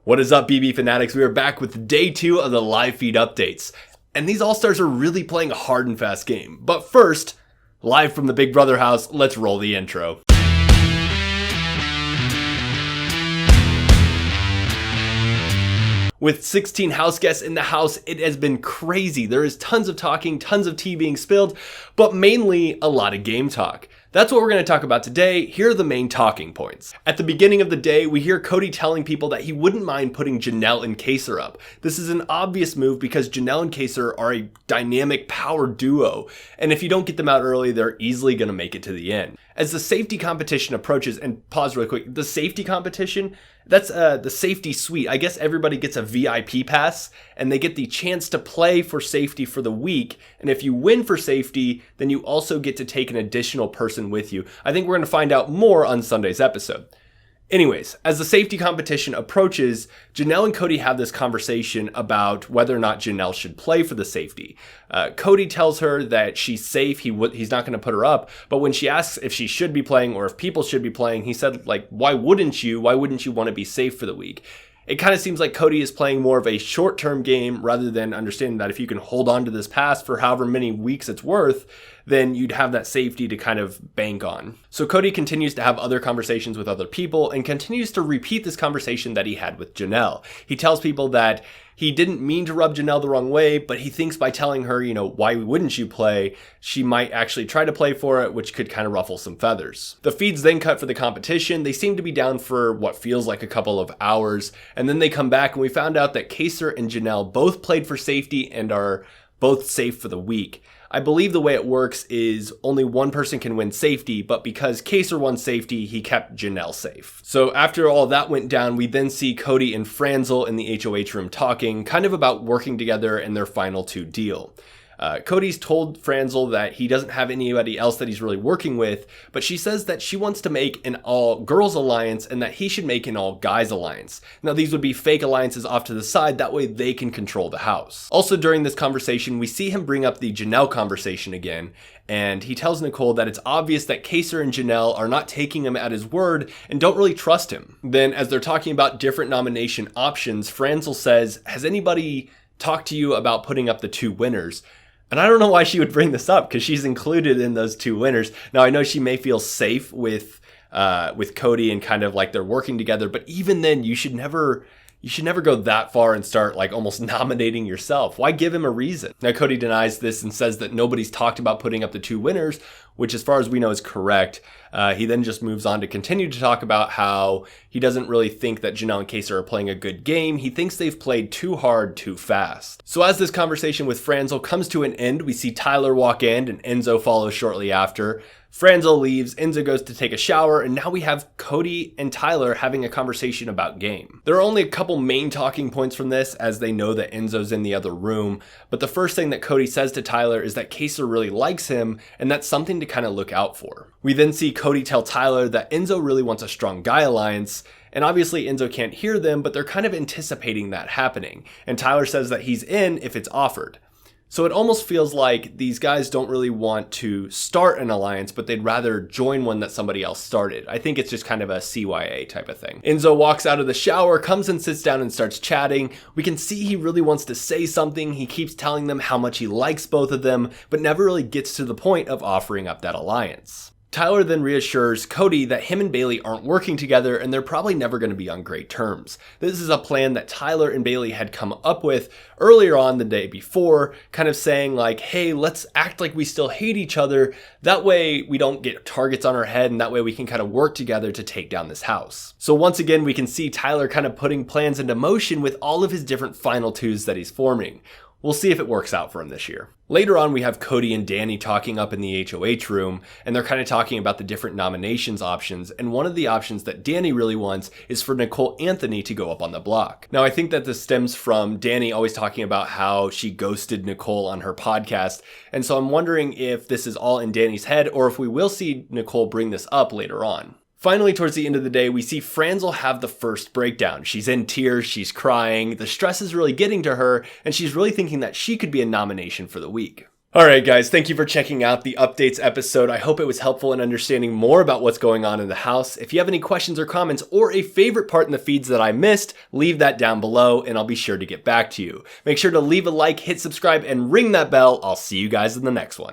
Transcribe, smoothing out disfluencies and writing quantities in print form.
What is up, BB Fanatics? We are back with day 2 of the live feed updates. And these All-Stars are really playing a hard and fast game. But first, live from the Big Brother house, let's roll the intro. With 16 house guests in the house, it has been crazy. There is tons of talking, tons of tea being spilled, but mainly a lot of game talk. That's what we're going to talk about today. Here are the main talking points. At the beginning of the day, we hear Cody telling people that he wouldn't mind putting Janelle and Kaysar up. This is an obvious move because Janelle and Kaysar are a dynamic power duo, and if you don't get them out early, they're easily going to make it to the end. As the safety competition approaches, and pause really quick, the safety competition, that's the safety suite. I guess everybody gets a VIP pass and they get the chance to play for safety for the week. And if you win for safety, then you also get to take an additional person with you. I think we're going to find out more on Sunday's episode. Anyways, as the safety competition approaches, Janelle and Cody have this conversation about whether or not Janelle should play for the safety. Cody tells her that she's safe, he's not going to put her up, but when she asks if she should be playing or if people should be playing, he said, like, why wouldn't you want to be safe for the week? It kind of seems like Cody is playing more of a short-term game rather than understanding that if you can hold on to this pass for however many weeks it's worth, then you'd have that safety to kind of bank on. So Cody continues to have other conversations with other people and continues to repeat this conversation that he had with Janelle. He tells people that he didn't mean to rub Janelle the wrong way, but he thinks by telling her, why wouldn't you play, she might actually try to play for it, which could kind of ruffle some feathers. The feeds then cut for the competition. They seem to be down for what feels like a couple of hours, and then they come back and we found out that Kaysar and Janelle both played for safety and are both safe for the week. I believe the way it works is only one person can win safety, but because Kaysar won safety, he kept Janelle safe. So after all that went down, we then see Cody and Franzel in the HOH room talking, kind of about working together in their final 2 deal. Cody's told Franzel that he doesn't have anybody else that he's really working with, but she says that she wants to make an all-girls alliance and that he should make an all-guys alliance. Now, these would be fake alliances off to the side, that way they can control the house. Also, during this conversation, we see him bring up the Janelle conversation again, and he tells Nicole that it's obvious that Kaysar and Janelle are not taking him at his word and don't really trust him. Then, as they're talking about different nomination options, Franzel says, has anybody talked to you about putting up the 2 winners? And I don't know why she would bring this up because she's included in those 2 winners. Now, I know she may feel safe with Cody and kind of like they're working together, but even then you should never go that far and start like almost nominating yourself. Why give him a reason? Now, Cody denies this and says that nobody's talked about putting up the 2 winners, which as far as we know is correct. He then just moves on to continue to talk about how he doesn't really think that Janelle and Kaysar are playing a good game. He thinks they've played too hard, too fast. So as this conversation with Franzel comes to an end, we see Tyler walk in and Enzo follows shortly after. Franzel leaves, Enzo goes to take a shower, and now we have Cody and Tyler having a conversation about game. There are only a couple main talking points from this as they know that Enzo's in the other room, but the first thing that Cody says to Tyler is that Kaysar really likes him, and that's something to kind of look out for. We then see Cody tell Tyler that Enzo really wants a strong guy alliance, and obviously Enzo can't hear them, but they're kind of anticipating that happening, and Tyler says that he's in if it's offered. So it almost feels like these guys don't really want to start an alliance, but they'd rather join one that somebody else started. I think it's just kind of a CYA type of thing. Enzo walks out of the shower, comes and sits down and starts chatting. We can see he really wants to say something. He keeps telling them how much he likes both of them, but never really gets to the point of offering up that alliance. Tyler then reassures Cody that him and Bailey aren't working together and they're probably never going to be on great terms. This is a plan that Tyler and Bailey had come up with earlier on the day before, kind of saying like, hey, let's act like we still hate each other. That way we don't get targets on our head and that way we can kind of work together to take down this house. So once again, we can see Tyler kind of putting plans into motion with all of his different final 2s that he's forming. We'll see if it works out for him this year. Later on, we have Cody and Danny talking up in the HOH room, and they're kind of talking about the different nominations options, and one of the options that Danny really wants is for Nicole Anthony to go up on the block. Now, I think that this stems from Danny always talking about how she ghosted Nicole on her podcast, and so I'm wondering if this is all in Danny's head, or if we will see Nicole bring this up later on. Finally, towards the end of the day, we see Franzel have the first breakdown. She's in tears, she's crying, the stress is really getting to her, and she's really thinking that she could be a nomination for the week. Alright guys, thank you for checking out the updates episode. I hope it was helpful in understanding more about what's going on in the house. If you have any questions or comments or a favorite part in the feeds that I missed, leave that down below and I'll be sure to get back to you. Make sure to leave a like, hit subscribe, and ring that bell. I'll see you guys in the next one.